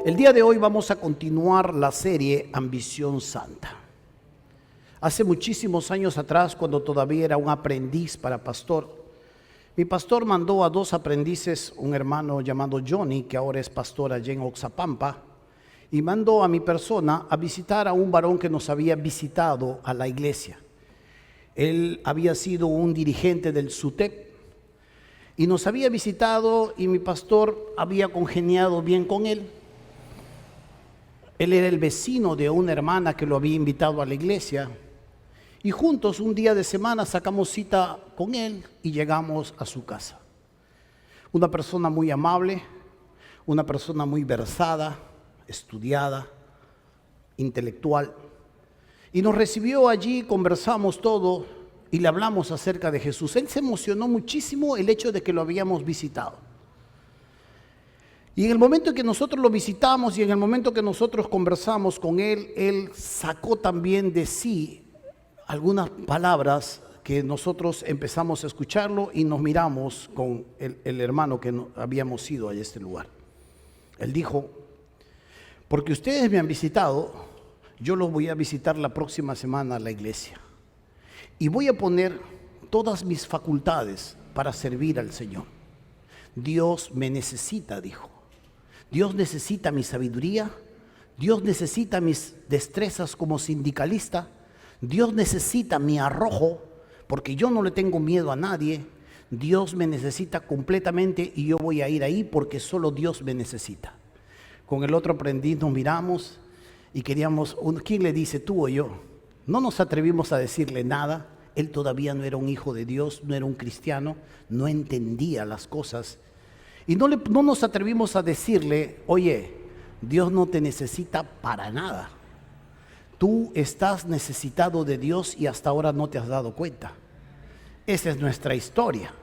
El día de hoy vamos a continuar la serie Ambición Santa. Hace muchísimos años atrás, cuando todavía era un aprendiz para pastor, mi pastor mandó a dos aprendices, un hermano llamado Johnny, que ahora es pastor allá en Oxapampa, y mandó a mi persona a visitar a un varón que nos había visitado a la iglesia. Él había sido un dirigente del SUTEP y nos había visitado, y mi pastor había congeniado bien con él. Él era el vecino de una hermana que lo había invitado a la iglesia, y juntos un día de semana sacamos cita con él y llegamos a su casa. Una persona muy amable, una persona muy versada, estudiada, intelectual, y nos recibió allí, conversamos todo y le hablamos acerca de Jesús. Él se emocionó muchísimo el hecho de que lo habíamos visitado. Y en el momento en que nosotros lo visitamos y en el momento que nosotros conversamos con él, él sacó también de sí algunas palabras que nosotros empezamos a escucharlo y nos miramos con el hermano que habíamos ido a este lugar. Él dijo: porque ustedes me han visitado, yo los voy a visitar la próxima semana a la iglesia y voy a poner todas mis facultades para servir al Señor. Dios me necesita, dijo. Dios necesita mi sabiduría, Dios necesita mis destrezas como sindicalista, Dios necesita mi arrojo, porque yo no le tengo miedo a nadie. Dios me necesita completamente y yo voy a ir ahí porque solo Dios me necesita. Con el otro aprendiz nos miramos y queríamos, ¿quién le dice, tú o yo? No nos atrevimos a decirle nada. Él todavía no era un hijo de Dios, no era un cristiano, no entendía las cosas. Y no nos atrevimos a decirle: oye, Dios no te necesita para nada. Tú estás necesitado de Dios y hasta ahora no te has dado cuenta. Esa es nuestra historia.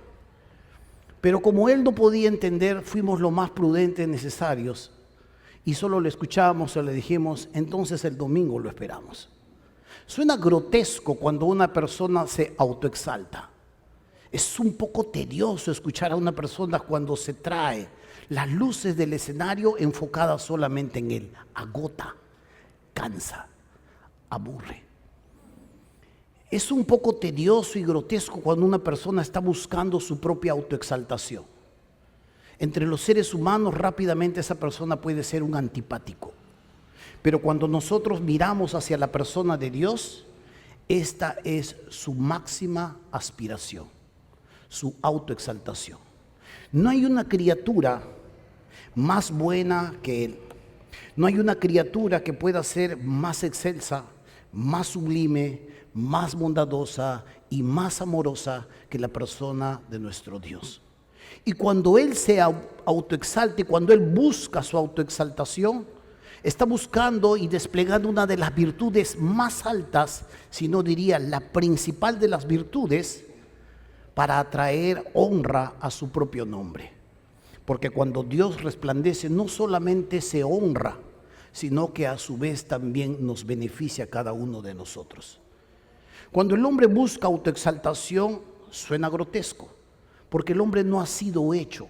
Pero como él no podía entender, fuimos lo más prudentes necesarios y solo le escuchábamos o le dijimos: entonces el domingo lo esperamos. Suena grotesco cuando una persona se autoexalta. Es un poco tedioso escuchar a una persona cuando se trae las luces del escenario enfocadas solamente en él. Agota, cansa, aburre. Es un poco tedioso y grotesco cuando una persona está buscando su propia autoexaltación. Entre los seres humanos rápidamente esa persona puede ser un antipático. Pero cuando nosotros miramos hacia la persona de Dios, esta es su máxima aspiración, su autoexaltación. No hay una criatura más buena que Él. No hay una criatura que pueda ser más excelsa, más sublime, más bondadosa y más amorosa que la persona de nuestro Dios. Y cuando Él se autoexalte, cuando Él busca su autoexaltación, está buscando y desplegando una de las virtudes más altas, si no diría la principal de las virtudes, para atraer honra a su propio nombre. Porque cuando Dios resplandece, no solamente se honra, sino que a su vez también nos beneficia a cada uno de nosotros. Cuando el hombre busca autoexaltación, suena grotesco, porque el hombre no ha sido hecho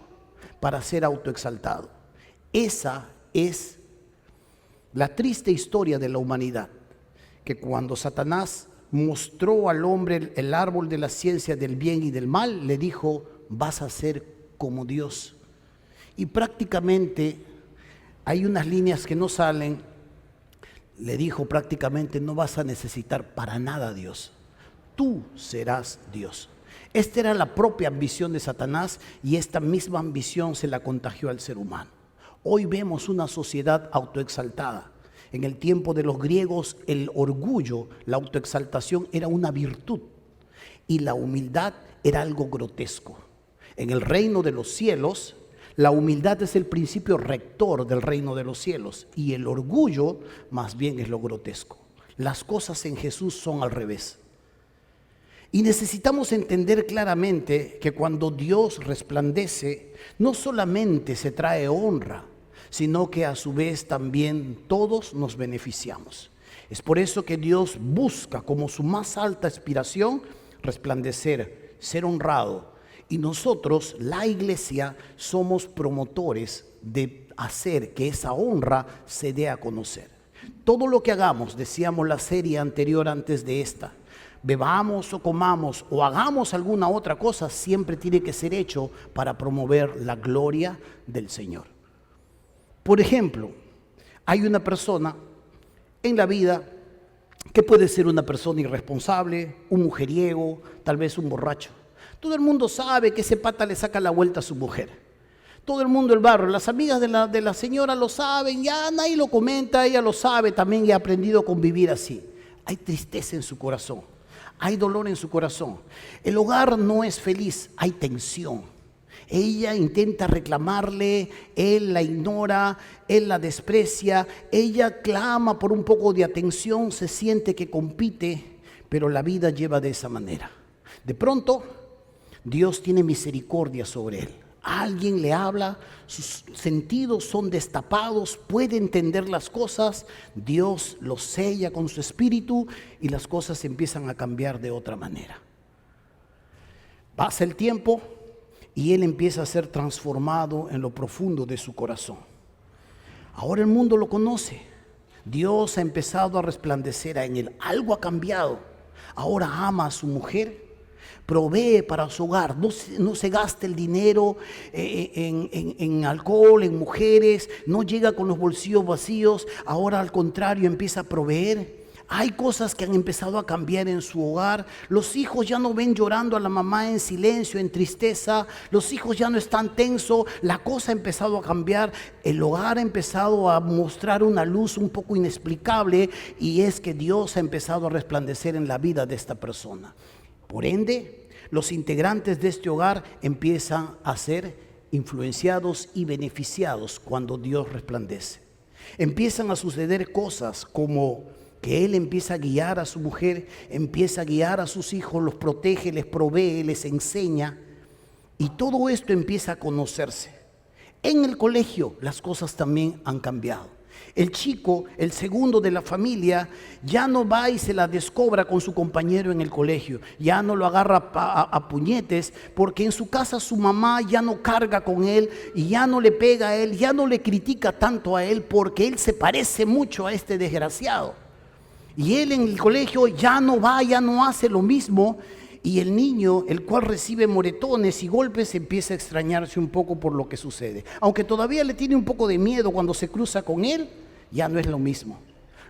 para ser autoexaltado. Esa es la triste historia de la humanidad, que cuando Satanás mostró al hombre el árbol de la ciencia del bien y del mal, le dijo: vas a ser como Dios. Y prácticamente hay unas líneas que no salen. Le dijo prácticamente: no vas a necesitar para nada a Dios, tú serás Dios. Esta era la propia ambición de Satanás, y esta misma ambición se la contagió al ser humano. Hoy vemos una sociedad autoexaltada. En el tiempo de los griegos, el orgullo, la autoexaltación era una virtud y la humildad era algo grotesco. En el reino de los cielos, la humildad es el principio rector del reino de los cielos y el orgullo más bien es lo grotesco. Las cosas en Jesús son al revés. Y necesitamos entender claramente que cuando Dios resplandece, no solamente se trae honra, sino que a su vez también todos nos beneficiamos. Es por eso que Dios busca como su más alta aspiración resplandecer, ser honrado Y nosotros, la iglesia, somos promotores de hacer que esa honra se dé a conocer. Todo lo que hagamos, decíamos la serie anterior antes de esta, bebamos o comamos o hagamos alguna otra cosa, siempre tiene que ser hecho para promover la gloria del Señor. Por ejemplo, hay una persona en la vida que puede ser una persona irresponsable, un mujeriego, tal vez un borracho. Todo el mundo sabe que ese pata le saca la vuelta a su mujer. Todo el mundo del barrio, las amigas de la señora lo saben, ya nadie lo comenta, ella lo sabe también y ha aprendido a convivir así. Hay tristeza en su corazón, hay dolor en su corazón. El hogar no es feliz, hay tensión. Ella intenta reclamarle, él la ignora, él la desprecia, ella clama por un poco de atención, se siente que compite, pero la vida lleva de esa manera. De pronto, Dios tiene misericordia sobre él. Alguien le habla, sus sentidos son destapados, puede entender las cosas, Dios lo sella con su espíritu y las cosas empiezan a cambiar de otra manera. Pasa el tiempo y él empieza a ser transformado en lo profundo de su corazón. Ahora el mundo lo conoce, Dios ha empezado a resplandecer en él, algo ha cambiado. Ahora ama a su mujer, provee para su hogar, no se gasta el dinero en alcohol, en mujeres, no llega con los bolsillos vacíos, ahora al contrario empieza a proveer. Hay cosas que han empezado a cambiar en su hogar. Los hijos ya no ven llorando a la mamá en silencio, en tristeza. Los hijos ya no están tensos. La cosa ha empezado a cambiar. El hogar ha empezado a mostrar una luz un poco inexplicable, y es que Dios ha empezado a resplandecer en la vida de esta persona. Por ende, los integrantes de este hogar empiezan a ser influenciados y beneficiados cuando Dios resplandece. Empiezan a suceder cosas como que él empieza a guiar a su mujer, empieza a guiar a sus hijos, los protege, les provee, les enseña, y todo esto empieza a conocerse. En el colegio las cosas también han cambiado. El chico, el segundo de la familia, ya no va y se la descobra con su compañero en el colegio, ya no lo agarra a puñetes, porque en su casa su mamá ya no carga con él y ya no le pega a él, ya no le critica tanto a él, porque él se parece mucho a este desgraciado. Y él en el colegio ya no va, ya no hace lo mismo, y el niño, el cual recibe moretones y golpes, empieza a extrañarse un poco por lo que sucede. Aunque todavía le tiene un poco de miedo cuando se cruza con él, ya no es lo mismo.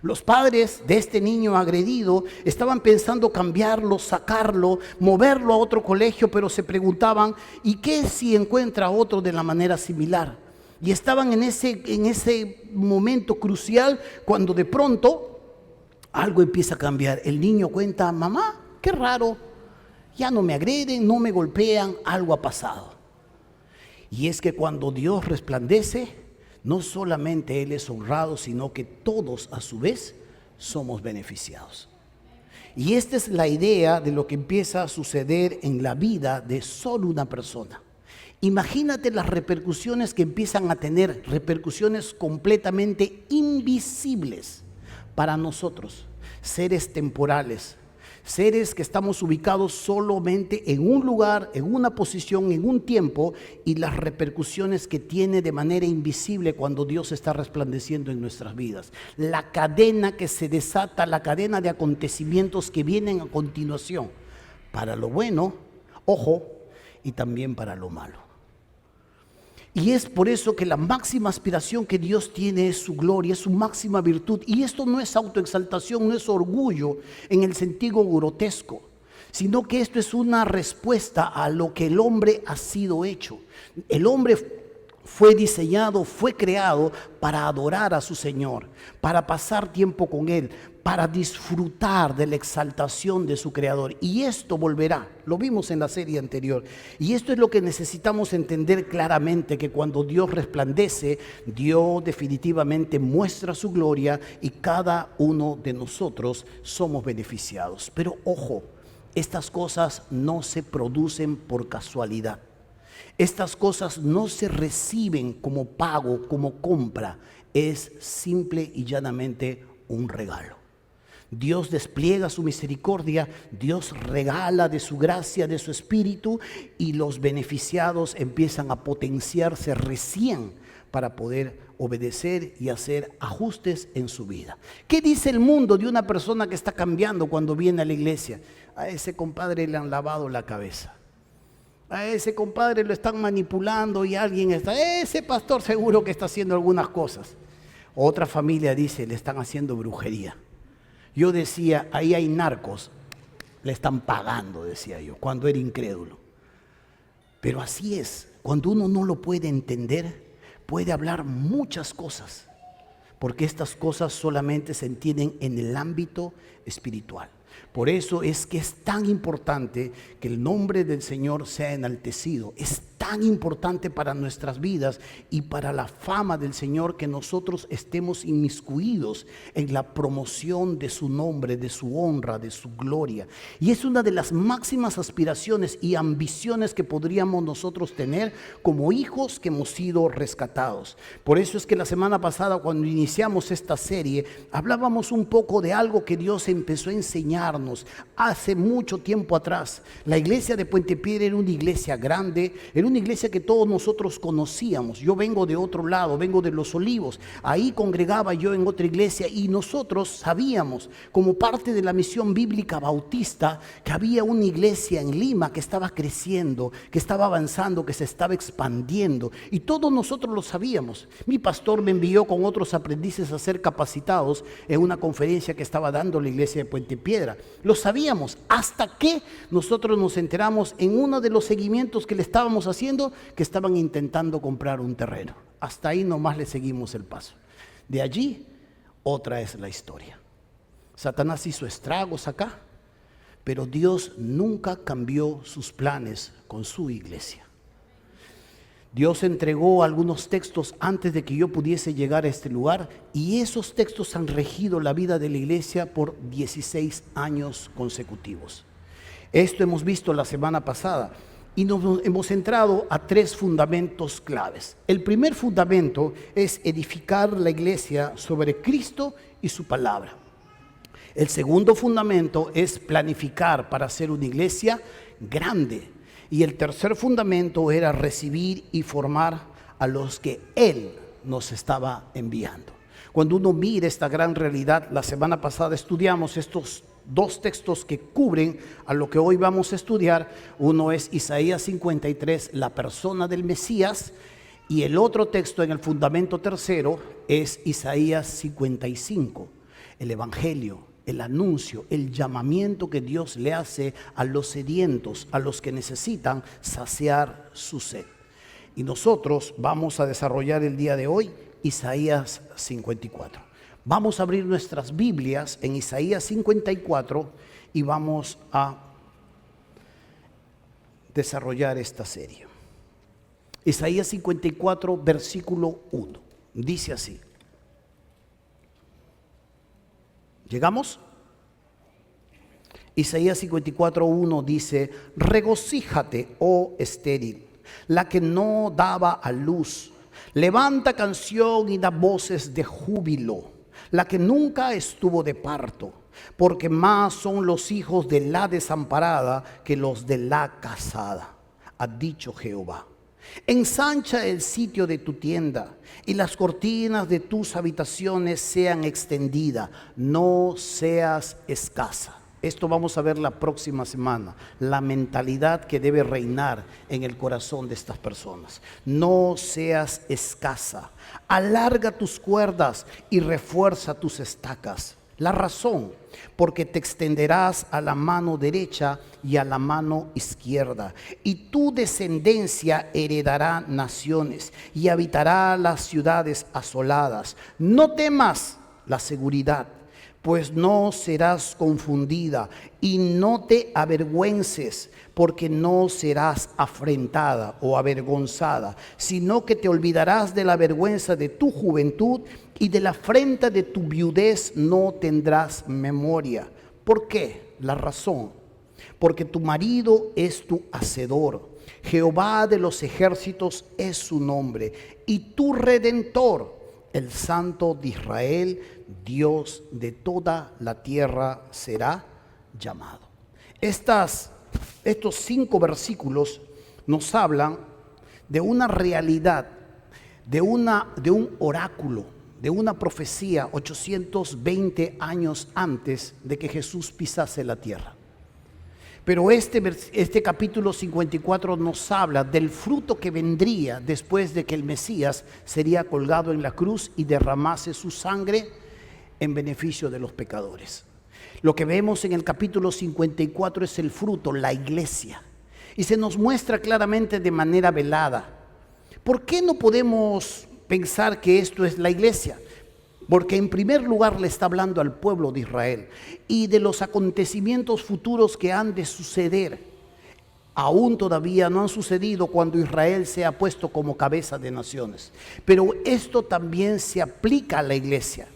Los padres de este niño agredido estaban pensando cambiarlo, sacarlo, moverlo a otro colegio, pero se preguntaban, ¿y qué si encuentra a otro de la manera similar? Y estaban en ese momento crucial cuando de pronto algo empieza a cambiar. El niño cuenta, mamá, qué raro, ya no me agreden, no me golpean, algo ha pasado. Y es que cuando Dios resplandece, no solamente Él es honrado, sino que todos a su vez somos beneficiados. Y esta es la idea de lo que empieza a suceder en la vida de solo una persona. Imagínate las repercusiones que empiezan a tener, repercusiones completamente invisibles para nosotros, seres temporales, seres que estamos ubicados solamente en un lugar, en una posición, en un tiempo, y las repercusiones que tiene de manera invisible cuando Dios está resplandeciendo en nuestras vidas. La cadena que se desata, la cadena de acontecimientos que vienen a continuación, para lo bueno, ojo, y también para lo malo. Y es por eso que la máxima aspiración que Dios tiene es su gloria, es su máxima virtud. Y esto no es autoexaltación, no es orgullo en el sentido grotesco, sino que esto es una respuesta a lo que el hombre ha sido hecho. El hombre fue diseñado, fue creado para adorar a su Señor, para pasar tiempo con Él, para disfrutar de la exaltación de su Creador. Y esto volverá, lo vimos en la serie anterior. Y esto es lo que necesitamos entender claramente, que cuando Dios resplandece, Dios definitivamente muestra su gloria y cada uno de nosotros somos beneficiados. Pero ojo, estas cosas no se producen por casualidad. Estas cosas no se reciben como pago, como compra. Es simple y llanamente un regalo. Dios despliega su misericordia, Dios regala de su gracia, de su espíritu, y los beneficiados empiezan a potenciarse recién para poder obedecer y hacer ajustes en su vida. ¿Qué dice el mundo de una persona que está cambiando cuando viene a la iglesia? A ese compadre le han lavado la cabeza. A ese compadre lo están manipulando y alguien está, ese pastor seguro que está haciendo algunas cosas. Otra familia dice, le están haciendo brujería. Yo decía, ahí hay narcos, le están pagando, decía yo, cuando era incrédulo. Pero así es, cuando uno no lo puede entender, puede hablar muchas cosas, porque estas cosas solamente se entienden en el ámbito espiritual. Por eso es que es tan importante que el nombre del Señor sea enaltecido. Es tan importante para nuestras vidas y para la fama del Señor que nosotros estemos inmiscuidos en la promoción de su nombre, de su honra, de su gloria. Y es una de las máximas aspiraciones y ambiciones que podríamos nosotros tener como hijos que hemos sido rescatados. Por eso es que la semana pasada, cuando iniciamos esta serie, hablábamos un poco de algo que Dios empezó a enseñarnos hace mucho tiempo atrás. La iglesia de Puente Piedra era una iglesia grande, era una iglesia que todos nosotros conocíamos. Yo vengo de otro lado, vengo de Los Olivos. Ahí congregaba yo en otra iglesia y nosotros sabíamos, como parte de la misión bíblica bautista, que había una iglesia en Lima que estaba creciendo, que estaba avanzando, que se estaba expandiendo. Y todos nosotros lo sabíamos. Mi pastor me envió con otros aprendices a ser capacitados en una conferencia que estaba dando la iglesia de Puente Piedra. Lo sabíamos hasta que nosotros nos enteramos en uno de los seguimientos que le estábamos haciendo que estaban intentando comprar un terreno. Hasta ahí nomás le seguimos el paso. De allí, otra es la historia. Satanás hizo estragos acá, pero Dios nunca cambió sus planes con su iglesia. Dios entregó algunos textos antes de que yo pudiese llegar a este lugar y esos textos han regido la vida de la iglesia por 16 años consecutivos. Esto hemos visto la semana pasada y nos hemos centrado a 3 fundamentos claves. El primer fundamento es edificar la iglesia sobre Cristo y su palabra. El segundo fundamento es planificar para ser una iglesia grande. Y el tercer fundamento era recibir y formar a los que Él nos estaba enviando. Cuando uno mira esta gran realidad, la semana pasada estudiamos estos 2 textos que cubren a lo que hoy vamos a estudiar. Uno es Isaías 53, la persona del Mesías, y el otro texto en el fundamento tercero es Isaías 55, el Evangelio. El anuncio, el llamamiento que Dios le hace a los sedientos, a los que necesitan saciar su sed. Y nosotros vamos a desarrollar el día de hoy Isaías 54. Vamos a abrir nuestras Biblias en Isaías 54 y vamos a desarrollar esta serie. Isaías 54, versículo 1. Dice así. ¿Llegamos? Isaías 54:1 dice: regocíjate, oh estéril, la que no daba a luz. Levanta canción y da voces de júbilo, la que nunca estuvo de parto, porque más son los hijos de la desamparada que los de la casada, ha dicho Jehová. Ensancha el sitio de tu tienda y las cortinas de tus habitaciones sean extendidas, no seas escasa. Esto vamos a ver la próxima semana, la mentalidad que debe reinar en el corazón de estas personas. No seas escasa, alarga tus cuerdas y refuerza tus estacas. La razón, porque te extenderás a la mano derecha y a la mano izquierda, y tu descendencia heredará naciones y habitará las ciudades asoladas. No temas la seguridad, pues no serás confundida, y no te avergüences, porque no serás afrentada o avergonzada, sino que te olvidarás de la vergüenza de tu juventud, y de la afrenta de tu viudez no tendrás memoria. ¿Por qué? La razón, porque tu marido es tu hacedor, Jehová de los ejércitos es su nombre, y tu redentor el Santo de Israel, Dios de toda la tierra será llamado. Estos 5 versículos nos hablan de una realidad, de un oráculo, de una profecía 820 años antes de que Jesús pisase la tierra. Pero este capítulo 54 nos habla del fruto que vendría después de que el Mesías sería colgado en la cruz y derramase su sangre en beneficio de los pecadores. Lo que vemos en el capítulo 54 es el fruto, la iglesia. Y se nos muestra claramente de manera velada. ¿Por qué no podemos pensar que esto es la iglesia? Porque en primer lugar le está hablando al pueblo de Israel y de los acontecimientos futuros que han de suceder. Aún todavía no han sucedido cuando Israel sea puesto como cabeza de naciones. Pero esto también se aplica a la iglesia.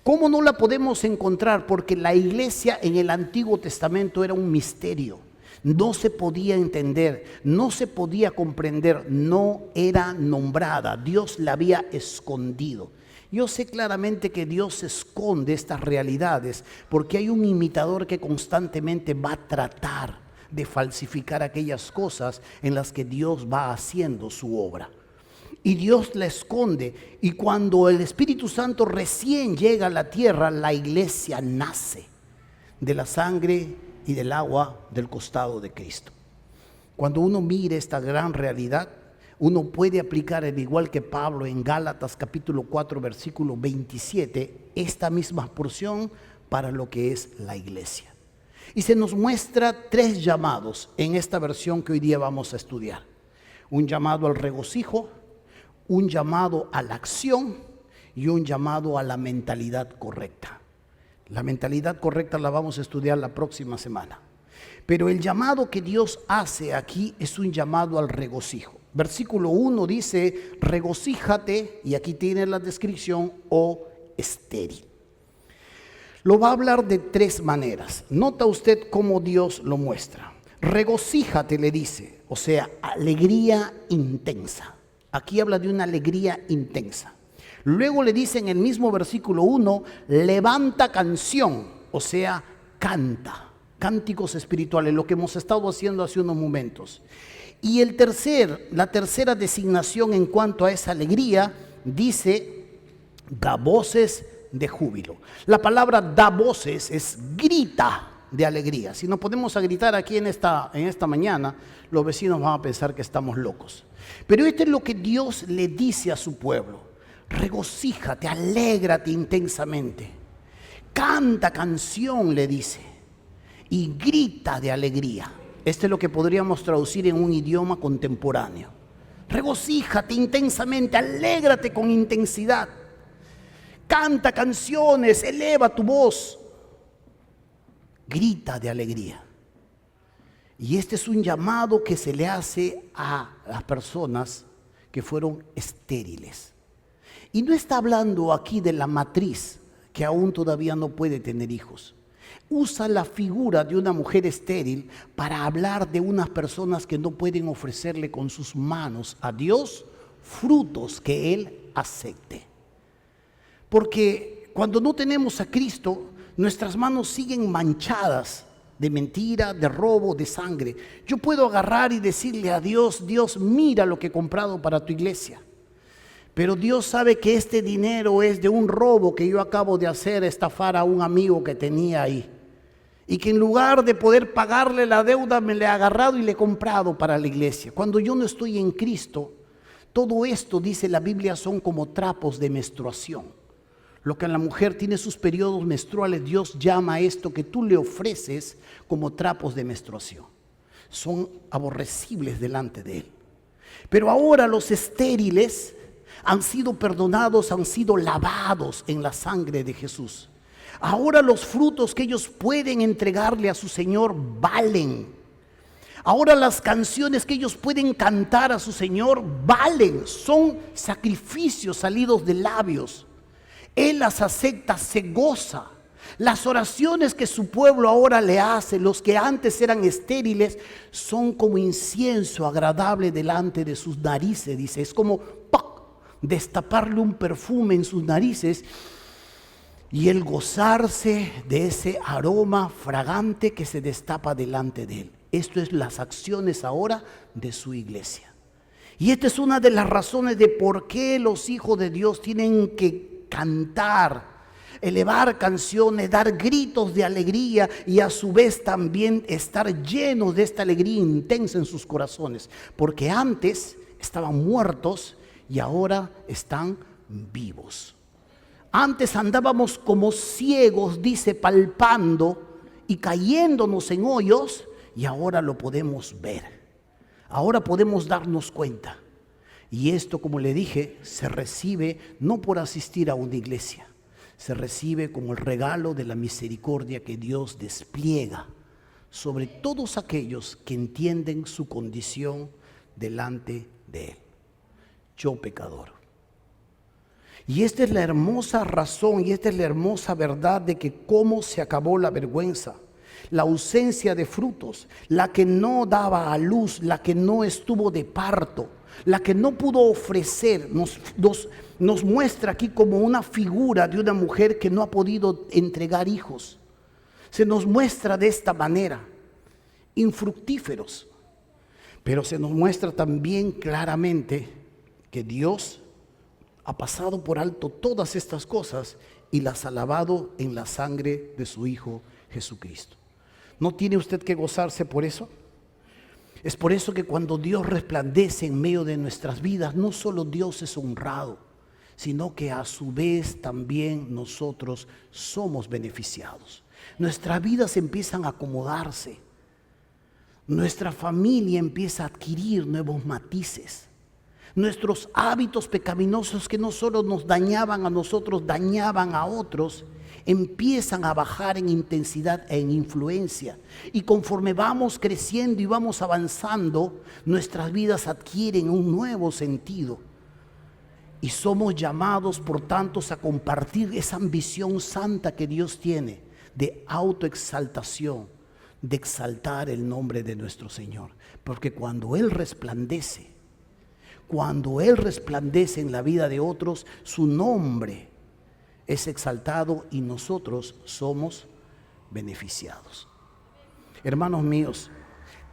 ¿Cómo no la podemos encontrar? Porque la iglesia en el Antiguo Testamento era un misterio. No se podía entender, no se podía comprender, no era nombrada. Dios la había escondido. Yo sé claramente que Dios esconde estas realidades porque hay un imitador que constantemente va a tratar de falsificar aquellas cosas en las que Dios va haciendo su obra. Y Dios la esconde, y cuando el Espíritu Santo recién llega a la tierra, la iglesia nace de la sangre y del agua del costado de Cristo. Cuando uno mire esta gran realidad, uno puede aplicar, al igual que Pablo en Gálatas capítulo 4 versículo 27, esta misma porción para lo que es la iglesia. Y se nos muestra 3 llamados en esta versión que hoy día vamos a estudiar. Un llamado al regocijo, un llamado a la acción y un llamado a la mentalidad correcta. La mentalidad correcta la vamos a estudiar la próxima semana. Pero el llamado que Dios hace aquí es un llamado al regocijo. Versículo 1 dice, regocíjate, y aquí tiene la descripción, oh estéril. Lo va a hablar de 3 maneras. Nota usted cómo Dios lo muestra. Regocíjate, le dice, o sea, alegría intensa. Aquí habla de una alegría intensa. Luego le dice en el mismo versículo 1, levanta canción, o sea, canta. Cánticos espirituales, lo que hemos estado haciendo hace unos momentos. Y la tercera designación en cuanto a esa alegría, dice, da voces de júbilo. La palabra da voces es grita de alegría. Si nos ponemos a gritar aquí en esta mañana, los vecinos van a pensar que estamos locos. Pero esto es lo que Dios le dice a su pueblo. Regocíjate, alégrate intensamente. Canta canción, le dice. Y grita de alegría. Esto es lo que podríamos traducir en un idioma contemporáneo. Regocíjate intensamente, alégrate con intensidad. Canta canciones, eleva tu voz. Grita de alegría. Y este es un llamado que se le hace a las personas que fueron estériles. Y no está hablando aquí de la matriz que aún todavía no puede tener hijos. Usa la figura de una mujer estéril para hablar de unas personas que no pueden ofrecerle con sus manos a Dios frutos que Él acepte. Porque cuando no tenemos a Cristo, nuestras manos siguen manchadas de mentira, de robo, de sangre. Yo puedo agarrar y decirle a Dios, Dios, mira lo que he comprado para tu iglesia. Pero Dios sabe que este dinero es de un robo que yo acabo de hacer, estafar a un amigo que tenía ahí. Y que en lugar de poder pagarle la deuda, me le he agarrado y le he comprado para la iglesia. Cuando yo no estoy en Cristo, todo esto, dice la Biblia, son como trapos de menstruación. Lo que la mujer tiene sus periodos menstruales, Dios llama a esto que tú le ofreces como trapos de menstruación. Son aborrecibles delante de Él. Pero ahora los estériles han sido perdonados, han sido lavados en la sangre de Jesús. Ahora los frutos que ellos pueden entregarle a su Señor valen. Ahora las canciones que ellos pueden cantar a su Señor valen. Son sacrificios salidos de labios. Él las acepta, se goza. Las oraciones que su pueblo ahora le hace, los que antes eran estériles, son como incienso agradable delante de sus narices, dice. Es como ¡pac! destaparle un perfume en sus narices y él gozarse de ese aroma fragante que se destapa delante de él. Esto es las acciones ahora de su iglesia. Y esta es una de las razones de por qué los hijos de Dios tienen que cantar, elevar canciones, dar gritos de alegría y a su vez también estar llenos de esta alegría intensa en sus corazones. Porque antes estaban muertos y ahora están vivos. Antes andábamos como ciegos, dice, palpando y cayéndonos en hoyos, y ahora lo podemos ver. Ahora podemos darnos cuenta. Y esto, como le dije, se recibe no por asistir a una iglesia, se recibe como el regalo de la misericordia que Dios despliega sobre todos aquellos que entienden su condición delante de Él. Yo pecador. Y esta es la hermosa razón y esta es la hermosa verdad de que cómo se acabó la vergüenza, la ausencia de frutos, la que no daba a luz, la que no estuvo de parto, la que no pudo ofrecer, nos muestra aquí como una figura de una mujer que no ha podido entregar hijos. Se nos muestra de esta manera, infructíferos, pero se nos muestra también claramente que Dios ha pasado por alto todas estas cosas y las ha lavado en la sangre de su Hijo Jesucristo. ¿No tiene usted que gozarse por eso? Es por eso que cuando Dios resplandece en medio de nuestras vidas, no solo Dios es honrado, sino que a su vez también nosotros somos beneficiados. Nuestras vidas empiezan a acomodarse. Nuestra familia empieza a adquirir nuevos matices. Nuestros hábitos pecaminosos que no solo nos dañaban a nosotros, dañaban a otros, empiezan a bajar en intensidad e en influencia. Y conforme vamos creciendo y vamos avanzando, nuestras vidas adquieren un nuevo sentido. Y somos llamados, por tanto, a compartir esa ambición santa que Dios tiene de autoexaltación, de exaltar el nombre de nuestro Señor. Porque cuando Él resplandece en la vida de otros, su nombre es exaltado y nosotros somos beneficiados. Hermanos míos,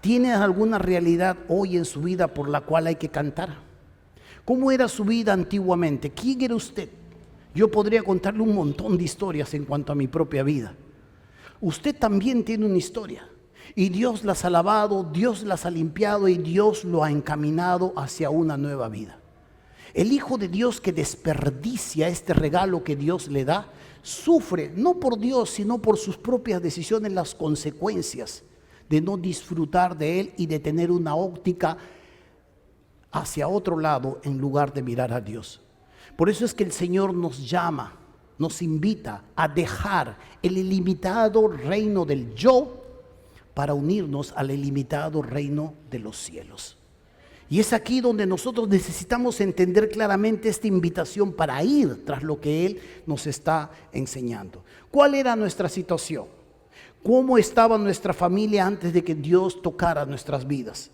¿tiene alguna realidad hoy en su vida por la cual hay que cantar? ¿Cómo era su vida antiguamente? ¿Quién era usted? Yo podría contarle un montón de historias en cuanto a mi propia vida. Usted también tiene una historia. Y Dios las ha lavado, Dios las ha limpiado y Dios lo ha encaminado hacia una nueva vida. El Hijo de Dios que desperdicia este regalo que Dios le da, sufre, no por Dios, sino por sus propias decisiones, las consecuencias de no disfrutar de Él y de tener una óptica hacia otro lado en lugar de mirar a Dios. Por eso es que el Señor nos llama, nos invita a dejar el ilimitado reino del yo para unirnos al ilimitado reino de los cielos. Y es aquí donde nosotros necesitamos entender claramente esta invitación para ir tras lo que Él nos está enseñando. ¿Cuál era nuestra situación? ¿Cómo estaba nuestra familia antes de que Dios tocara nuestras vidas?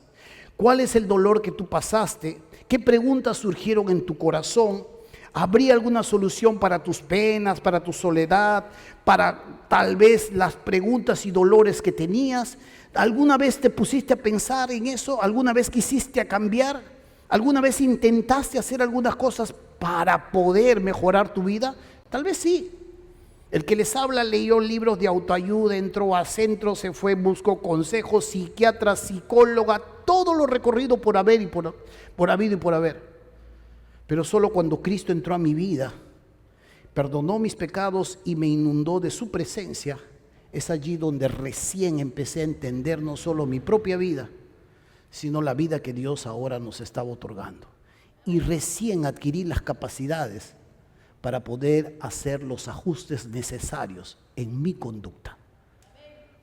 ¿Cuál es el dolor que tú pasaste? ¿Qué preguntas surgieron en tu corazón? ¿Habría alguna solución para tus penas, para tu soledad, para tal vez las preguntas y dolores que tenías? ¿Alguna vez te pusiste a pensar en eso? ¿Alguna vez quisiste cambiar? ¿Alguna vez intentaste hacer algunas cosas para poder mejorar tu vida? Tal vez sí. El que les habla leyó libros de autoayuda, entró a centros, se fue, buscó consejos, psiquiatras, psicóloga, todo lo recorrido por haber y por habido y por haber. Pero solo cuando Cristo entró a mi vida, perdonó mis pecados y me inundó de su presencia, es allí donde recién empecé a entender no solo mi propia vida, sino la vida que Dios ahora nos estaba otorgando. Y recién adquirí las capacidades para poder hacer los ajustes necesarios en mi conducta.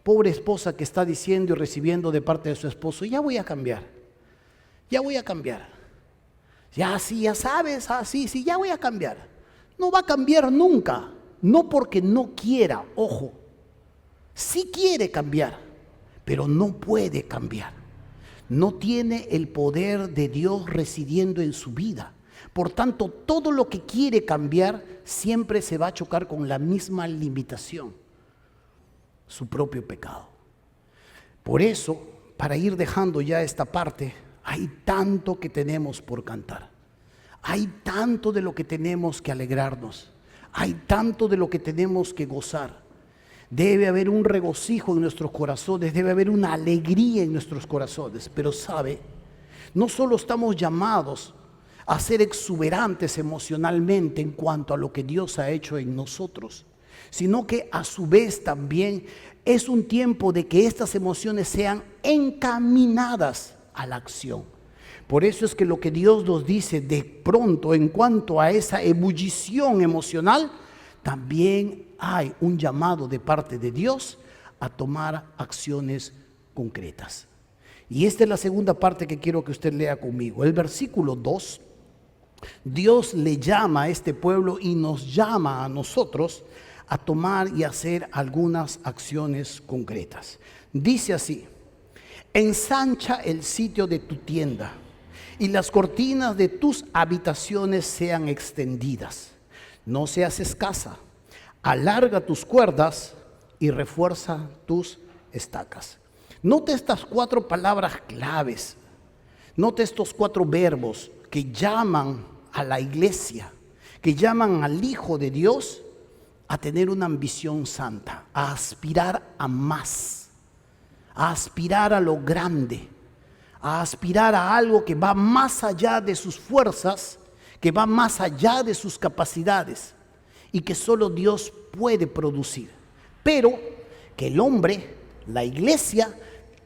Pobre esposa que está diciendo y recibiendo de parte de su esposo, ya voy a cambiar, ya voy a cambiar. Ya sí, ya sabes, sí, ya voy a cambiar. No va a cambiar nunca, no porque no quiera, ojo, sí quiere cambiar, pero no puede cambiar. No tiene el poder de Dios residiendo en su vida. Por tanto, todo lo que quiere cambiar siempre se va a chocar con la misma limitación, su propio pecado. Por eso, para ir dejando ya esta parte, hay tanto que tenemos por cantar. Hay tanto de lo que tenemos que alegrarnos. Hay tanto de lo que tenemos que gozar. Debe haber un regocijo en nuestros corazones, debe haber una alegría en nuestros corazones. Pero sabe, no solo estamos llamados a ser exuberantes emocionalmente en cuanto a lo que Dios ha hecho en nosotros, sino que a su vez también es un tiempo de que estas emociones sean encaminadas a la acción. Por eso es que lo que Dios nos dice de pronto en cuanto a esa ebullición emocional, también hay un llamado de parte de Dios a tomar acciones concretas. Y esta es la segunda parte que quiero que usted lea conmigo. El versículo 2, Dios le llama a este pueblo y nos llama a nosotros a tomar y hacer algunas acciones concretas. Dice así: ensancha el sitio de tu tienda y las cortinas de tus habitaciones sean extendidas. No seas escasa, alarga tus cuerdas y refuerza tus estacas. Note estas 4 palabras claves. Note estos 4 verbos que llaman a la iglesia, que llaman al Hijo de Dios a tener una ambición santa, a aspirar a más, a aspirar a lo grande, a aspirar a algo que va más allá de sus fuerzas, que va más allá de sus capacidades y que solo Dios puede producir. Pero que el hombre, la iglesia,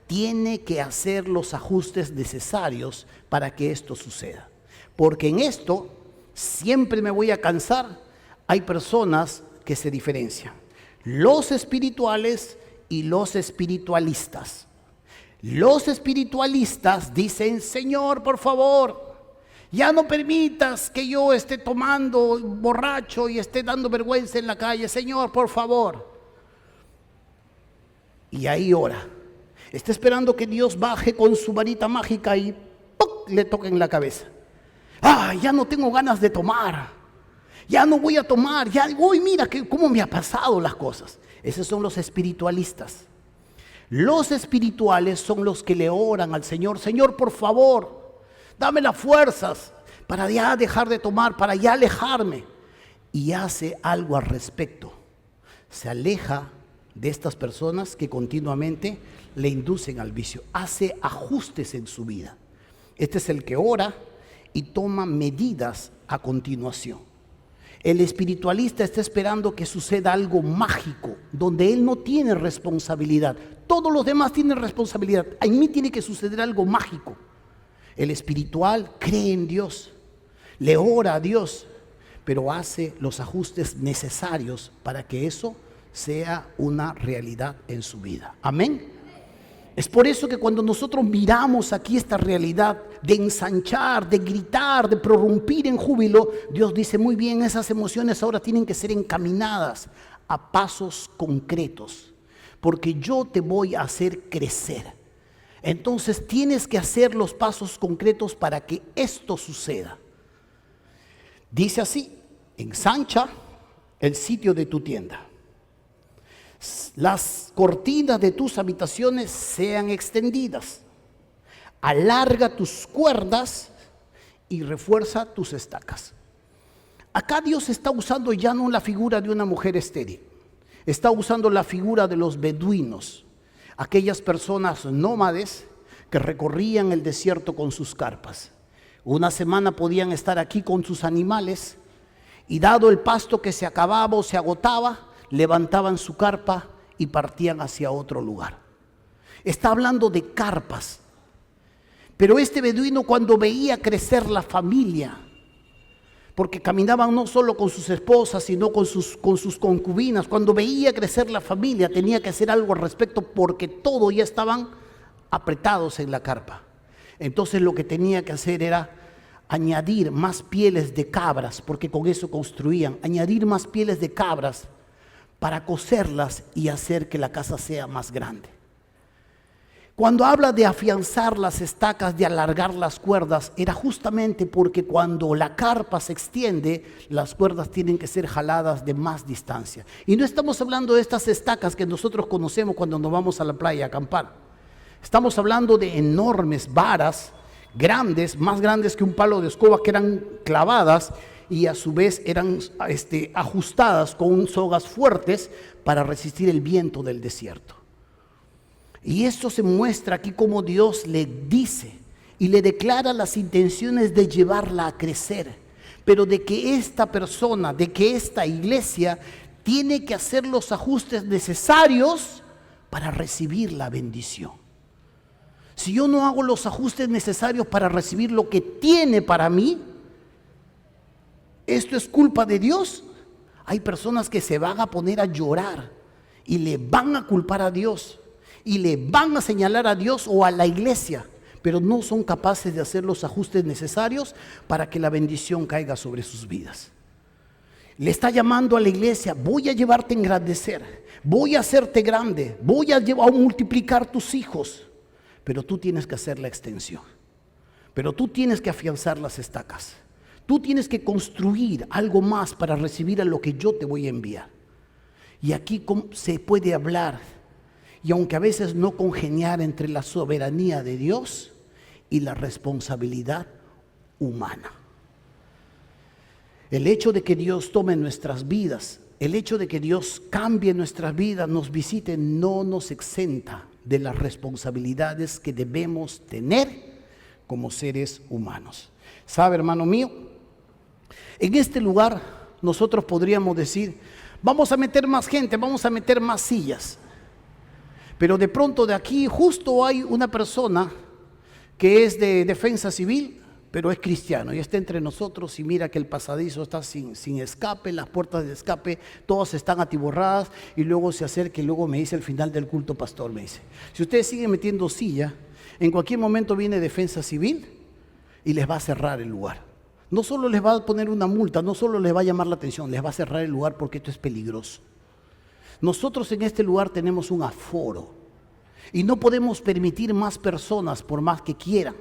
tiene que hacer los ajustes necesarios para que esto suceda. Porque en esto, siempre me voy a cansar, hay personas que se diferencian: los espirituales y los espiritualistas. Los espiritualistas dicen: Señor, por favor, ya no permitas que yo esté tomando borracho y esté dando vergüenza en la calle. Señor, por favor. Y ahí ora. Está esperando que Dios baje con su varita mágica y ¡puc!, le toque en la cabeza. Ya no tengo ganas de tomar. Ya no voy a tomar. Ya, uy, mira cómo me ha pasado las cosas. Esos son los espiritualistas. Los espirituales son los que le oran al Señor: Señor, por favor, dame las fuerzas para ya dejar de tomar, para ya alejarme. Y hace algo al respecto. Se aleja de estas personas que continuamente le inducen al vicio. Hace ajustes en su vida. Este es el que ora y toma medidas a continuación. El espiritualista está esperando que suceda algo mágico, donde él no tiene responsabilidad. Todos los demás tienen responsabilidad. En mí tiene que suceder algo mágico. El espiritual cree en Dios, le ora a Dios, pero hace los ajustes necesarios para que eso sea una realidad en su vida. Amén. Es por eso que cuando nosotros miramos aquí esta realidad de ensanchar, de gritar, de prorrumpir en júbilo, Dios dice: muy bien, esas emociones ahora tienen que ser encaminadas a pasos concretos, porque yo te voy a hacer crecer. Entonces tienes que hacer los pasos concretos para que esto suceda. Dice así: ensancha el sitio de tu tienda. Las cortinas de tus habitaciones sean extendidas. Alarga tus cuerdas y refuerza tus estacas. Acá Dios está usando ya no la figura de una mujer estéril. Está usando la figura de los beduinos, aquellas personas nómades que recorrían el desierto con sus carpas. Una semana podían estar aquí con sus animales y dado el pasto que se acababa o se agotaba, levantaban su carpa y partían hacia otro lugar. Está hablando de carpas. Pero este beduino, cuando veía crecer la familia, porque caminaban no solo con sus esposas, sino con sus concubinas, cuando veía crecer la familia, tenía que hacer algo al respecto, porque todos ya estaban apretados en la carpa. Entonces lo que tenía que hacer era añadir más pieles de cabras, porque con eso construían, añadir más pieles de cabras para coserlas y hacer que la casa sea más grande. Cuando habla de afianzar las estacas, de alargar las cuerdas, era justamente porque cuando la carpa se extiende, las cuerdas tienen que ser jaladas de más distancia. Y no estamos hablando de estas estacas que nosotros conocemos cuando nos vamos a la playa a acampar. Estamos hablando de enormes varas, grandes, más grandes que un palo de escoba, que eran clavadas y a su vez eran ajustadas con sogas fuertes para resistir el viento del desierto. Y esto se muestra aquí como Dios le dice y le declara las intenciones de llevarla a crecer, pero de que esta persona, de que esta iglesia tiene que hacer los ajustes necesarios para recibir la bendición. Si yo no hago los ajustes necesarios para recibir lo que tiene para mí, ¿esto es culpa de Dios? Hay personas que se van a poner a llorar y le van a culpar a Dios y le van a señalar a Dios o a la iglesia, pero no son capaces de hacer los ajustes necesarios para que la bendición caiga sobre sus vidas. Le está llamando a la iglesia: voy a llevarte a engrandecer, voy a hacerte grande, voy a multiplicar tus hijos, pero tú tienes que hacer la extensión, pero tú tienes que afianzar las estacas, tú tienes que construir algo más para recibir a lo que yo te voy a enviar. Y aquí se puede hablar, y aunque a veces no congeniar, entre la soberanía de Dios y la responsabilidad humana. El hecho de que Dios tome nuestras vidas, el hecho de que Dios cambie nuestras vidas, nos visite, no nos exenta de las responsabilidades que debemos tener como seres humanos. ¿Sabe, hermano mío? En este lugar nosotros podríamos decir: vamos a meter más gente, vamos a meter más sillas. Pero de pronto de aquí justo hay una persona que es de defensa civil, pero es cristiano y está entre nosotros, y mira que el pasadizo está sin escape, las puertas de escape todas están atiborradas, y luego se acerca y luego me dice al final del culto: pastor, me dice, si ustedes siguen metiendo silla, en cualquier momento viene defensa civil y les va a cerrar el lugar. No solo les va a poner una multa, no solo les va a llamar la atención, les va a cerrar el lugar porque esto es peligroso. Nosotros en este lugar tenemos un aforo y no podemos permitir más personas por más que quieran.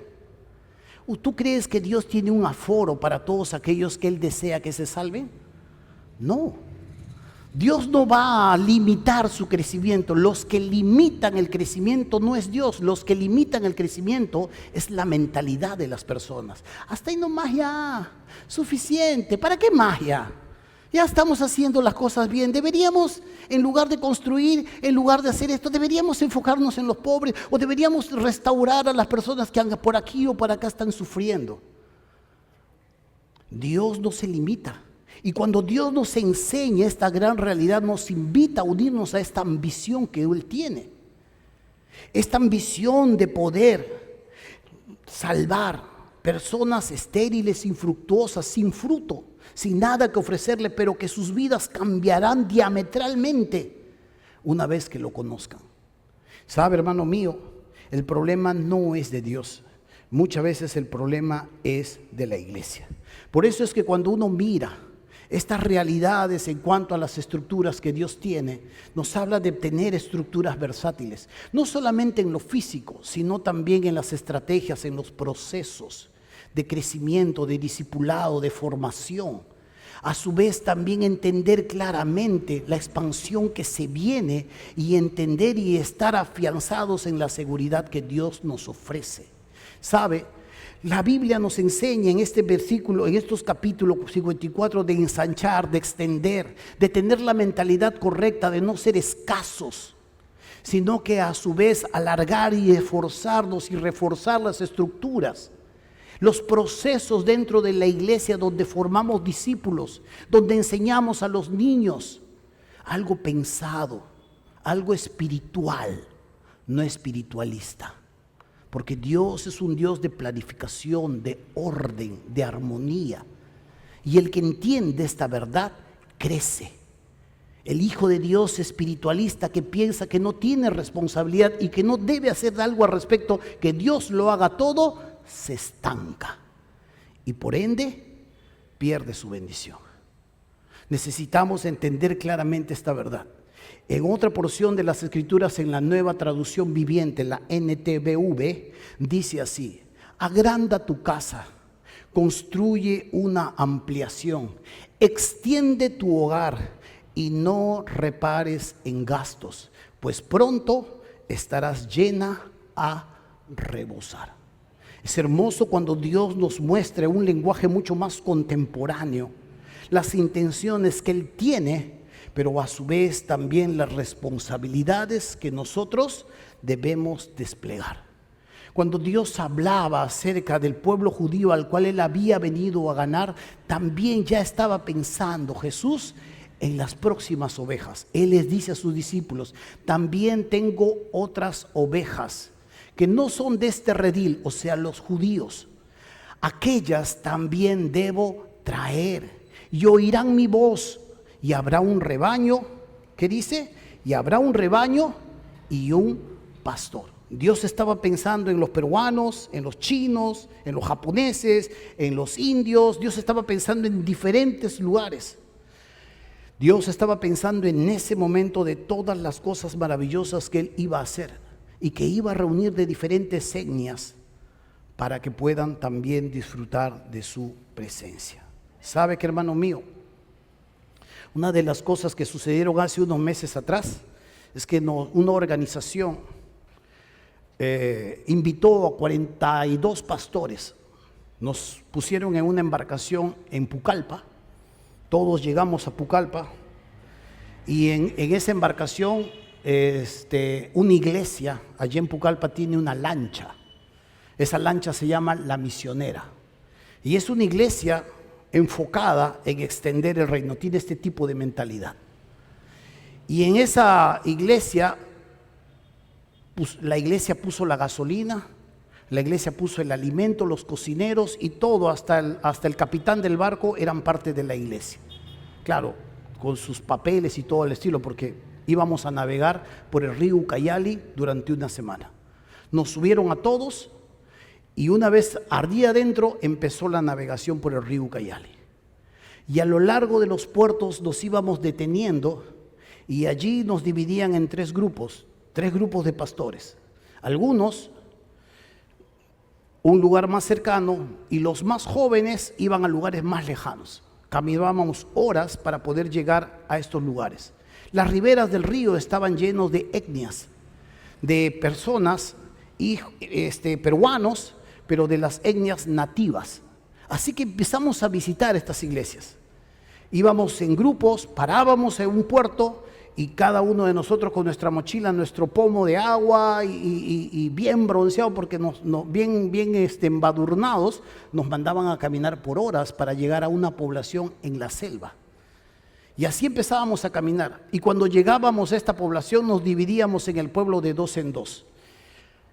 ¿Tú crees que Dios tiene un aforo para todos aquellos que Él desea que se salven? No. Dios no va a limitar su crecimiento. Los que limitan el crecimiento no es Dios. Los que limitan el crecimiento es la mentalidad de las personas. Hasta ahí nomás ya, suficiente. ¿Para qué magia? Ya estamos haciendo las cosas bien. Deberíamos, en lugar de construir, en lugar de hacer esto, deberíamos enfocarnos en los pobres, o deberíamos restaurar a las personas que por aquí o por acá están sufriendo. Dios no se limita. Y cuando Dios nos enseña esta gran realidad, nos invita a unirnos a esta ambición que Él tiene. Esta ambición de poder salvar personas estériles, infructuosas, sin fruto, sin nada que ofrecerle, pero que sus vidas cambiarán diametralmente una vez que lo conozcan. ¿Sabe, hermano mío? El problema no es de Dios. Muchas veces el problema es de la iglesia. Por eso es que cuando uno mira estas realidades en cuanto a las estructuras que Dios tiene, nos habla de tener estructuras versátiles, no solamente en lo físico, sino también en las estrategias, en los procesos de crecimiento, de discipulado, de formación. A su vez también entender claramente la expansión que se viene y entender y estar afianzados en la seguridad que Dios nos ofrece. ¿Sabe? La Biblia nos enseña en este versículo, en estos capítulos 54, de ensanchar, de extender, de tener la mentalidad correcta, de no ser escasos, sino que a su vez alargar y esforzarnos y reforzar las estructuras, los procesos dentro de la iglesia donde formamos discípulos, donde enseñamos a los niños algo pensado, algo espiritual, no espiritualista. Porque Dios es un Dios de planificación, de orden, de armonía. Y el que entiende esta verdad crece. El Hijo de Dios espiritualista que piensa que no tiene responsabilidad y que no debe hacer algo al respecto, que Dios lo haga todo, se estanca. Y por ende, pierde su bendición. Necesitamos entender claramente esta verdad. En otra porción de las Escrituras, en la Nueva Traducción Viviente, la NTV, dice así: agranda tu casa, construye una ampliación, extiende tu hogar y no repares en gastos, pues pronto estarás llena a rebosar. Es hermoso cuando Dios nos muestra un lenguaje mucho más contemporáneo, las intenciones que Él tiene, pero a su vez también las responsabilidades que nosotros debemos desplegar. Cuando Dios hablaba acerca del pueblo judío al cual Él había venido a ganar, también ya estaba pensando Jesús en las próximas ovejas. Él les dice a sus discípulos: también tengo otras ovejas que no son de este redil, o sea, los judíos. Aquellas también debo traer, y oirán mi voz, y habrá un rebaño. ¿Qué dice? Y habrá un rebaño y un pastor. Dios estaba pensando en los peruanos, en los chinos, en los japoneses, en los indios. Dios estaba pensando en diferentes lugares. Dios estaba pensando en ese momento de todas las cosas maravillosas que Él iba a hacer y que iba a reunir de diferentes etnias para que puedan también disfrutar de su presencia. ¿Sabe qué, hermano mío? Una de las cosas que sucedieron hace unos meses atrás es que una organización invitó a 42 pastores. Nos pusieron en una embarcación en Pucallpa. Todos llegamos a Pucallpa y en esa embarcación una iglesia allí en Pucallpa tiene una lancha. Esa lancha se llama La Misionera y es una iglesia enfocada en extender el reino, tiene este tipo de mentalidad. Y en esa iglesia, la iglesia puso la gasolina, la iglesia puso el alimento, los cocineros y todo, hasta el capitán del barco eran parte de la iglesia. Claro, con sus papeles y todo el estilo, porque íbamos a navegar por el río Ucayali durante una semana. Nos subieron a todos y una vez ardía adentro empezó la navegación por el río Ucayali. Y a lo largo de los puertos nos íbamos deteniendo y allí nos dividían en tres grupos de pastores. Algunos un lugar más cercano y los más jóvenes iban a lugares más lejanos. Caminábamos horas para poder llegar a estos lugares. Las riberas del río estaban llenos de etnias, de personas y peruanos, pero de las etnias nativas. Así que empezamos a visitar estas iglesias. Íbamos en grupos, parábamos en un puerto y cada uno de nosotros con nuestra mochila, nuestro pomo de agua y bien bronceado, porque bien embadurnados, nos mandaban a caminar por horas para llegar a una población en la selva. Y así empezábamos a caminar. Y cuando llegábamos a esta población nos dividíamos en el pueblo de dos en dos.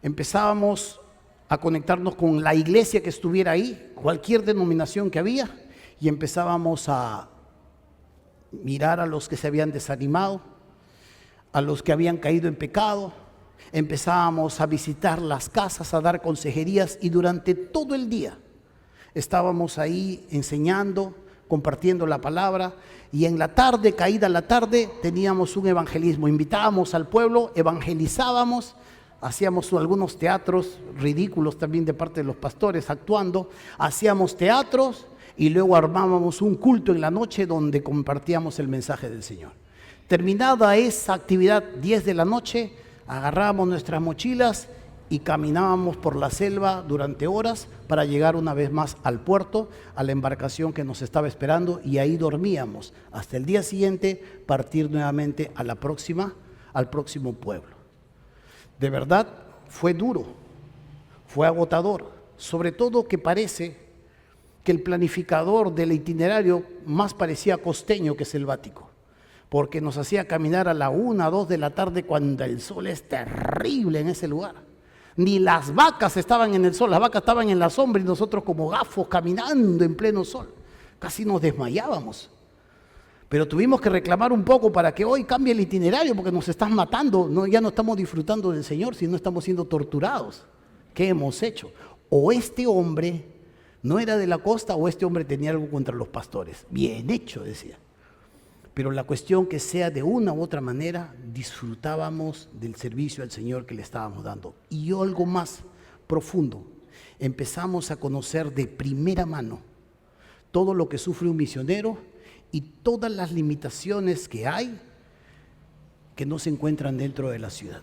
Empezábamos a conectarnos con la iglesia que estuviera ahí, cualquier denominación que había, y empezábamos a mirar a los que se habían desanimado, a los que habían caído en pecado. Empezábamos a visitar las casas, a dar consejerías, y durante todo el día estábamos ahí enseñando, compartiendo la palabra. Y en la tarde, caída la tarde, teníamos un evangelismo. Invitábamos al pueblo, evangelizábamos, hacíamos algunos teatros ridículos también de parte de los pastores actuando. Hacíamos teatros y luego armábamos un culto en la noche donde compartíamos el mensaje del Señor. Terminada esa actividad, 10 de la noche, agarrábamos nuestras mochilas y caminábamos por la selva durante horas para llegar una vez más al puerto, a la embarcación que nos estaba esperando, y ahí dormíamos hasta el día siguiente partir nuevamente al próximo pueblo. De verdad fue duro, fue agotador, sobre todo que parece que el planificador del itinerario más parecía costeño que selvático, porque nos hacía caminar a la 1, 2 de la tarde cuando el sol es terrible en ese lugar. Ni las vacas estaban en el sol, las vacas estaban en la sombra y nosotros como gafos caminando en pleno sol. Casi nos desmayábamos. Pero tuvimos que reclamar un poco para que hoy cambie el itinerario, porque nos están matando. No, ya no estamos disfrutando del Señor, sino estamos siendo torturados. ¿Qué hemos hecho? O este hombre no era de la costa o este hombre tenía algo contra los pastores. Bien hecho, decía. Pero la cuestión que sea de una u otra manera, disfrutábamos del servicio al Señor que le estábamos dando. Y algo más profundo, empezamos a conocer de primera mano todo lo que sufre un misionero y todas las limitaciones que hay que no se encuentran dentro de la ciudad.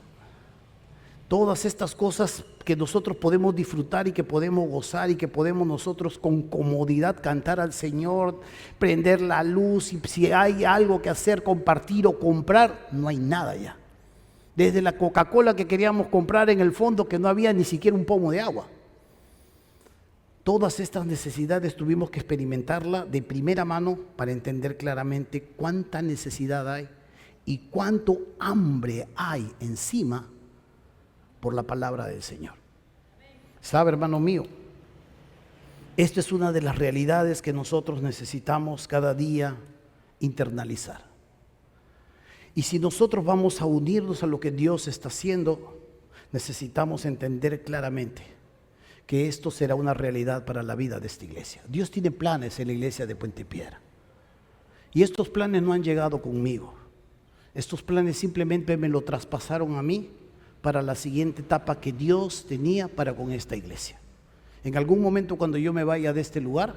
Todas estas cosas que nosotros podemos disfrutar y que podemos gozar y que podemos nosotros con comodidad cantar al Señor, prender la luz, y si hay algo que hacer, compartir o comprar, no hay nada ya. Desde la Coca-Cola que queríamos comprar en el fondo, que no había ni siquiera un pomo de agua. Todas estas necesidades tuvimos que experimentarla de primera mano para entender claramente cuánta necesidad hay y cuánto hambre hay encima por la palabra del Señor. ¿Sabe, hermano mío? Esta es una de las realidades que nosotros necesitamos cada día internalizar. Y si nosotros vamos a unirnos a lo que Dios está haciendo, necesitamos entender claramente que esto será una realidad para la vida de esta iglesia. Dios tiene planes en la iglesia de Puente Piedra. Y estos planes no han llegado conmigo. Estos planes simplemente me lo traspasaron a mí para la siguiente etapa que Dios tenía para con esta iglesia. En algún momento cuando yo me vaya de este lugar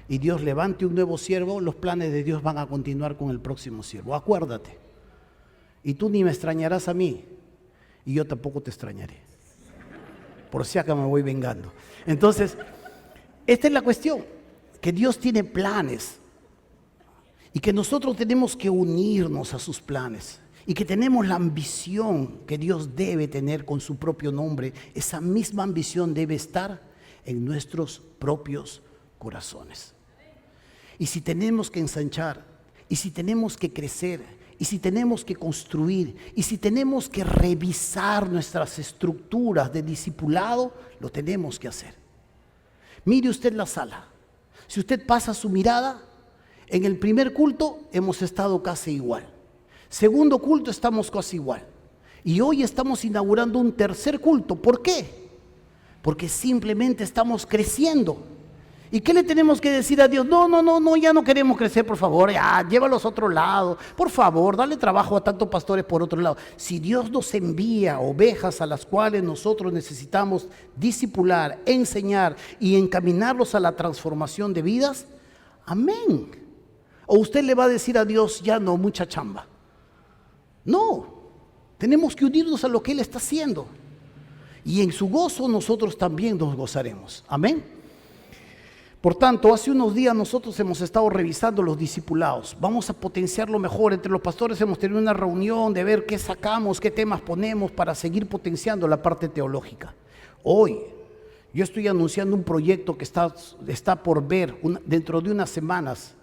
y Dios levante un nuevo siervo, los planes de Dios van a continuar con el próximo siervo. Acuérdate. Y tú ni me extrañarás a mí y yo tampoco te extrañaré. Por si acá me voy vengando. Entonces, esta es la cuestión, que Dios tiene planes y que nosotros tenemos que unirnos a sus planes. Y que tenemos la ambición que Dios debe tener con su propio nombre. Esa misma ambición debe estar en nuestros propios corazones. Y si tenemos que ensanchar, y si tenemos que crecer, y si tenemos que construir, y si tenemos que revisar nuestras estructuras de discipulado, lo tenemos que hacer. Mire usted la sala. Si usted pasa su mirada, en el primer culto hemos estado casi igual. Segundo culto estamos casi igual. Y hoy estamos inaugurando un tercer culto. ¿Por qué? Porque simplemente estamos creciendo. ¿Y qué le tenemos que decir a Dios? No, ya no queremos crecer, por favor. Ya, llévalos a otro lado. Por favor, dale trabajo a tantos pastores por otro lado. Si Dios nos envía ovejas a las cuales nosotros necesitamos discipular, enseñar y encaminarlos a la transformación de vidas, amén. O usted le va a decir a Dios, ya no, mucha chamba. No, tenemos que unirnos a lo que Él está haciendo. Y en su gozo nosotros también nos gozaremos. Amén. Por tanto, hace unos días nosotros hemos estado revisando los discipulados. Vamos a potenciarlo mejor. Entre los pastores hemos tenido una reunión de ver qué sacamos, qué temas ponemos para seguir potenciando la parte teológica. Hoy yo estoy anunciando un proyecto que está por ver dentro de unas semanas.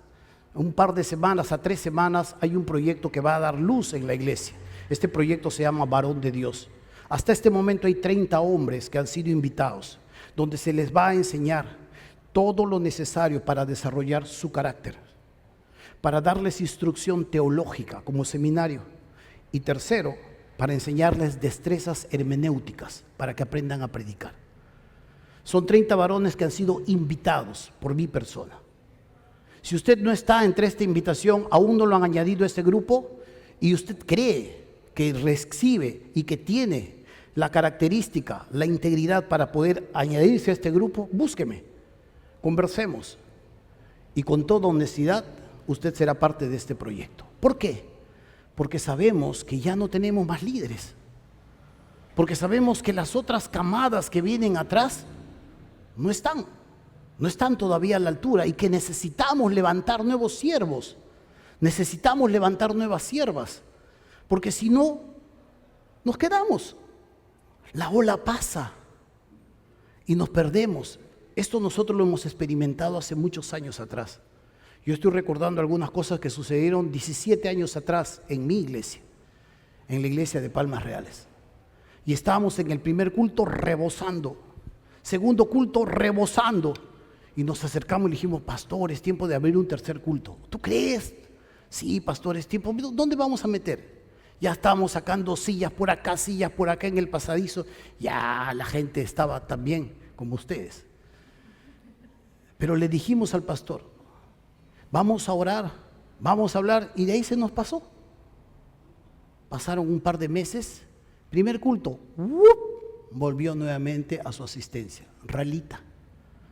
Un par de semanas a 3 semanas hay un proyecto que va a dar luz en la iglesia. Este proyecto se llama Varón de Dios. Hasta este momento hay 30 hombres que han sido invitados, donde se les va a enseñar todo lo necesario para desarrollar su carácter, para darles instrucción teológica como seminario, y tercero, para enseñarles destrezas hermenéuticas para que aprendan a predicar. Son 30 varones que han sido invitados por mi persona. Si usted no está entre esta invitación, aún no lo han añadido a este grupo, y usted cree que recibe y que tiene la característica, la integridad para poder añadirse a este grupo, búsqueme, conversemos, y con toda honestidad usted será parte de este proyecto. ¿Por qué? Porque sabemos que ya no tenemos más líderes, porque sabemos que las otras camadas que vienen atrás no están todavía a la altura, y que necesitamos levantar nuevos siervos, necesitamos levantar nuevas siervas, porque si no, nos quedamos. La ola pasa y nos perdemos. Esto nosotros lo hemos experimentado hace muchos años atrás. Yo estoy recordando algunas cosas que sucedieron 17 años atrás en mi iglesia, en la iglesia de Palmas Reales. Y estábamos en el primer culto rebosando, segundo culto rebosando, y nos acercamos y le dijimos: pastor, es tiempo de abrir un tercer culto. ¿Tú crees? Sí, pastor, es tiempo. ¿Dónde vamos a meter? Ya estábamos sacando sillas por acá en el pasadizo. Ya la gente estaba también como ustedes. Pero le dijimos al pastor: vamos a orar Vamos a hablar, y de ahí se nos pasó. Pasaron un par de meses, primer culto, volvió nuevamente a su asistencia, ralita.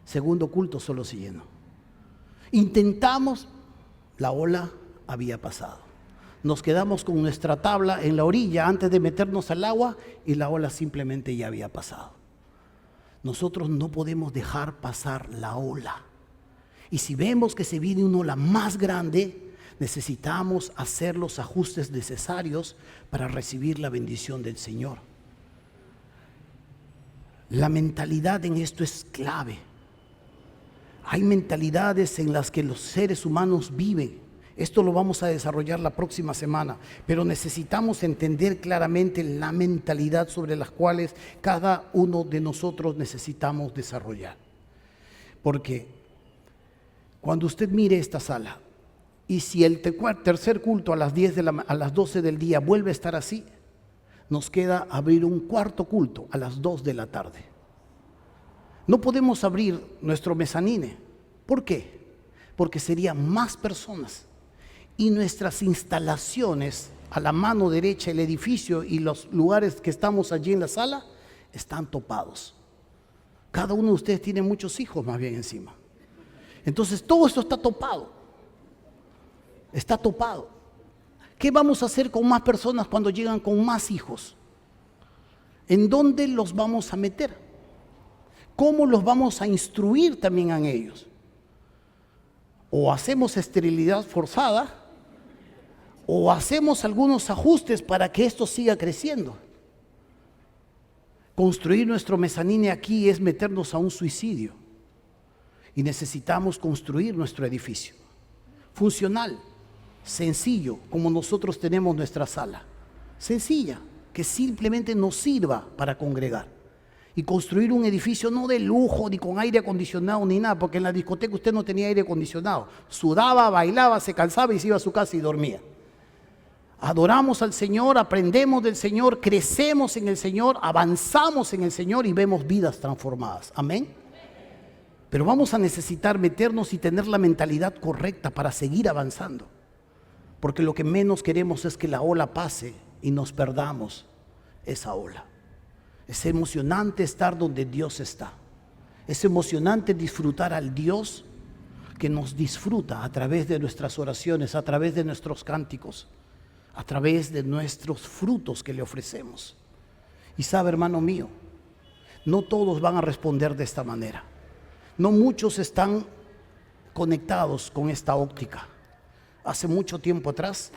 Segundo culto solo se llenó. Intentamos, la ola había pasado. Nos quedamos con nuestra tabla en la orilla antes de meternos al agua y la ola simplemente ya había pasado. Nosotros no podemos dejar pasar la ola. Y si vemos que se viene una ola más grande, necesitamos hacer los ajustes necesarios para recibir la bendición del Señor. La mentalidad en esto es clave. Hay mentalidades en las que los seres humanos viven. Esto lo vamos a desarrollar la próxima semana, pero necesitamos entender claramente la mentalidad sobre las cuales cada uno de nosotros necesitamos desarrollar. Porque cuando usted mire esta sala, y si el tercer culto a las 12 del día vuelve a estar así, nos queda abrir un cuarto culto a las 2 de la tarde. No podemos abrir nuestro mezanine. ¿Por qué? Porque serían más personas. Y nuestras instalaciones a la mano derecha, el edificio y los lugares que estamos allí en la sala, están topados. Cada uno de ustedes tiene muchos hijos más bien encima. Entonces todo esto está topado. Está topado. ¿Qué vamos a hacer con más personas cuando llegan con más hijos? ¿En dónde los vamos a meter? ¿Cómo los vamos a instruir también a ellos? O hacemos esterilidad forzada, o hacemos algunos ajustes para que esto siga creciendo. Construir nuestro mezanine aquí es meternos a un suicidio. Y necesitamos construir nuestro edificio. Funcional, sencillo, como nosotros tenemos nuestra sala. Sencilla, que simplemente nos sirva para congregar. Y construir un edificio no de lujo, ni con aire acondicionado, ni nada, porque en la discoteca usted no tenía aire acondicionado. Sudaba, bailaba, se cansaba y se iba a su casa y dormía. Adoramos al Señor, aprendemos del Señor, crecemos en el Señor, avanzamos en el Señor y vemos vidas transformadas. Amén. Pero vamos a necesitar meternos y tener la mentalidad correcta para seguir avanzando. Porque lo que menos queremos es que la ola pase y nos perdamos esa ola. Es emocionante estar donde Dios está. Es emocionante disfrutar al Dios que nos disfruta a través de nuestras oraciones, a través de nuestros cánticos, a través de nuestros frutos que le ofrecemos. Y sabe, hermano mío, no todos van a responder de esta manera. No muchos están conectados con esta óptica. Hace mucho tiempo atrás,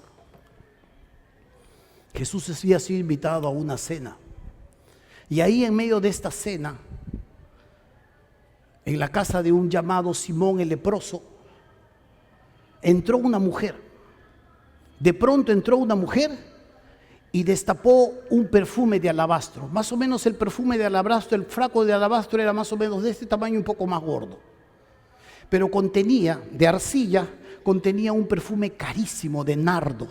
Jesús había sido invitado a una cena. Y ahí en medio de esta cena, en la casa de un llamado Simón el leproso, entró una mujer. De pronto entró una mujer y destapó un perfume de alabastro. Más o menos el perfume de alabastro, el frasco de alabastro era más o menos de este tamaño, un poco más gordo. Pero contenía, de arcilla, contenía un perfume carísimo de nardo.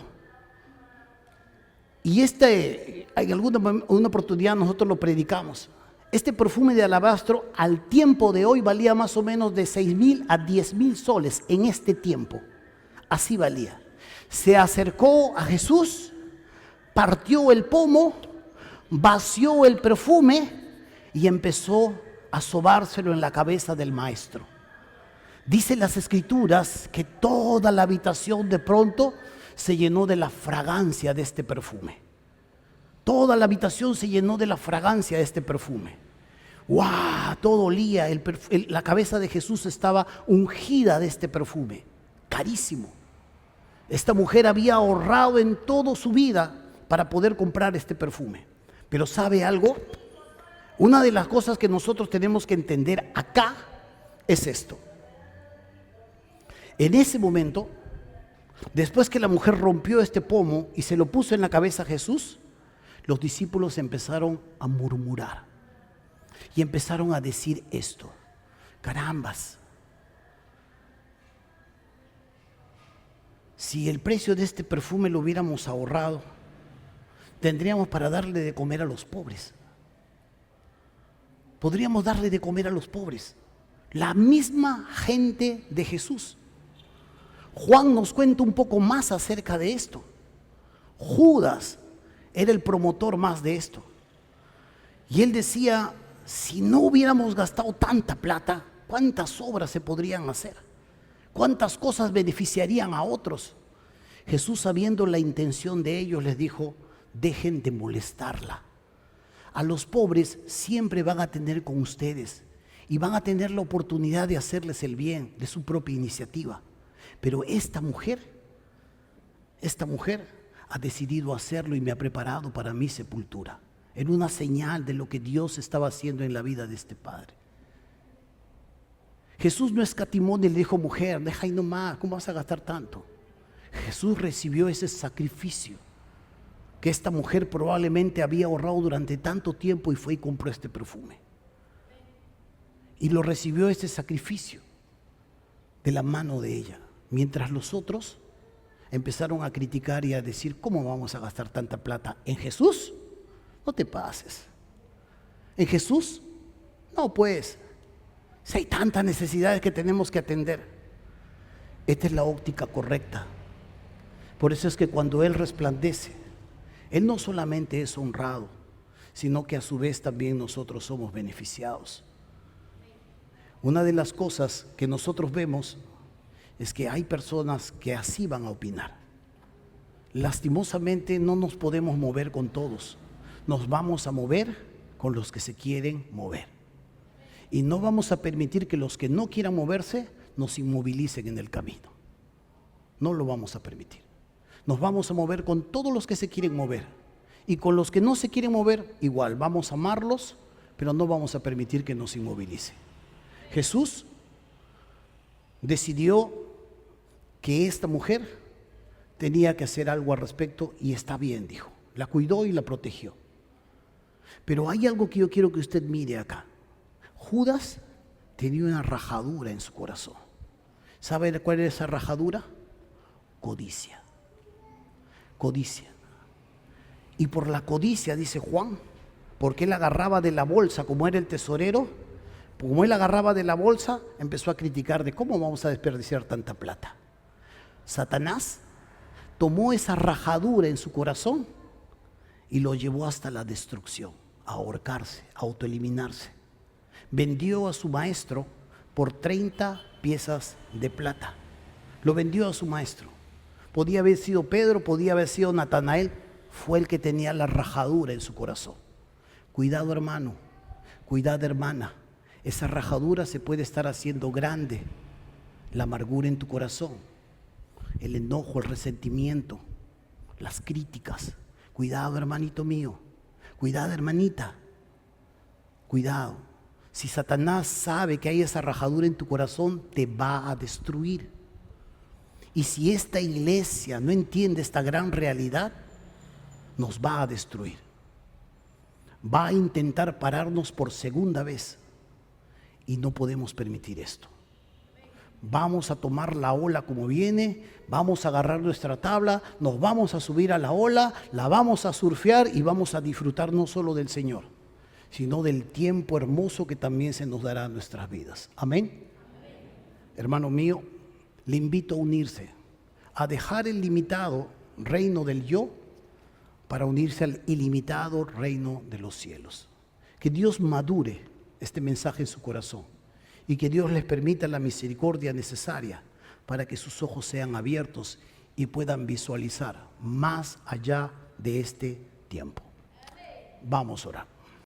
Y en alguna oportunidad nosotros lo predicamos. Este perfume de alabastro al tiempo de hoy valía más o menos de 6,000 a 10,000 soles en este tiempo. Así valía. Se acercó a Jesús, partió el pomo, vació el perfume y empezó a sobárselo en la cabeza del maestro. Dice las escrituras que toda la habitación de pronto se llenó de la fragancia de este perfume. Toda la habitación se llenó de la fragancia de este perfume. ¡Wow! Todo olía, la cabeza de Jesús estaba ungida de este perfume, carísimo. Esta mujer había ahorrado en toda su vida para poder comprar este perfume. Pero ¿sabe algo? Una de las cosas que nosotros tenemos que entender acá es esto. En ese momento, después que la mujer rompió este pomo y se lo puso en la cabeza a Jesús, los discípulos empezaron a murmurar y empezaron a decir esto: carambas, si el precio de este perfume lo hubiéramos ahorrado, tendríamos para darle de comer a los pobres. Podríamos darle de comer a los pobres. La misma gente de Jesús. Juan nos cuenta un poco más acerca de esto. Judas era el promotor más de esto. Y él decía, si no hubiéramos gastado tanta plata, ¿cuántas obras se podrían hacer? ¿Cuántas cosas beneficiarían a otros? Jesús, sabiendo la intención de ellos, les dijo, dejen de molestarla. A los pobres siempre van a tener con ustedes y van a tener la oportunidad de hacerles el bien de su propia iniciativa. Pero esta mujer ha decidido hacerlo y me ha preparado para mi sepultura. Era una señal de lo que Dios estaba haciendo en la vida de este padre. Jesús no escatimó ni le dijo, mujer, deja ahí nomás, ¿cómo vas a gastar tanto? Jesús recibió ese sacrificio que esta mujer probablemente había ahorrado durante tanto tiempo y fue y compró este perfume. Y lo recibió ese sacrificio de la mano de ella. Mientras los otros empezaron a criticar y a decir, ¿cómo vamos a gastar tanta plata? ¿En Jesús? No te pases. ¿En Jesús? No, pues, si hay tantas necesidades que tenemos que atender. Esta es la óptica correcta. Por eso es que cuando Él resplandece, Él no solamente es honrado, sino que a su vez también nosotros somos beneficiados. Una de las cosas que nosotros vemos es que hay personas que así van a opinar. Lastimosamente no nos podemos mover con todos. Nos vamos a mover con los que se quieren mover. Y no vamos a permitir que los que no quieran moverse nos inmovilicen en el camino. No lo vamos a permitir. Nos vamos a mover con todos los que se quieren mover. Y con los que no se quieren mover, igual, vamos a amarlos, pero no vamos a permitir que nos inmovilicen. Jesús decidió que esta mujer tenía que hacer algo al respecto y está bien, dijo. La cuidó y la protegió. Pero hay algo que yo quiero que usted mire acá. Judas tenía una rajadura en su corazón. ¿Sabe cuál es esa rajadura? Codicia. Codicia. Y por la codicia, dice Juan, porque él agarraba de la bolsa, como era el tesorero, como él agarraba de la bolsa, empezó a criticar de cómo vamos a desperdiciar tanta plata. Satanás tomó esa rajadura en su corazón y lo llevó hasta la destrucción, a ahorcarse, a autoeliminarse. Vendió a su maestro por 30 piezas de plata. Lo vendió a su maestro. Podía haber sido Pedro, podía haber sido Natanael. Fue el que tenía la rajadura en su corazón. Cuidado, hermano, cuidado, hermana. Esa rajadura se puede estar haciendo grande. La amargura en tu corazón, el enojo, el resentimiento, las críticas. Cuidado, hermanito mío. Cuidado, hermanita. Cuidado. Si Satanás sabe que hay esa rajadura en tu corazón, te va a destruir. Y si esta iglesia no entiende esta gran realidad, nos va a destruir. Va a intentar pararnos por segunda vez. Y no podemos permitir esto. Vamos a tomar la ola como viene, vamos a agarrar nuestra tabla, nos vamos a subir a la ola, la vamos a surfear y vamos a disfrutar no solo del Señor, sino del tiempo hermoso que también se nos dará en nuestras vidas. Amén. Hermano mío, le invito a unirse, a dejar el limitado reino del yo para unirse al ilimitado reino de los cielos. Que Dios madure este mensaje en su corazón y que Dios les permita la misericordia necesaria para que sus ojos sean abiertos y puedan visualizar más allá de este tiempo. Vamos a orar.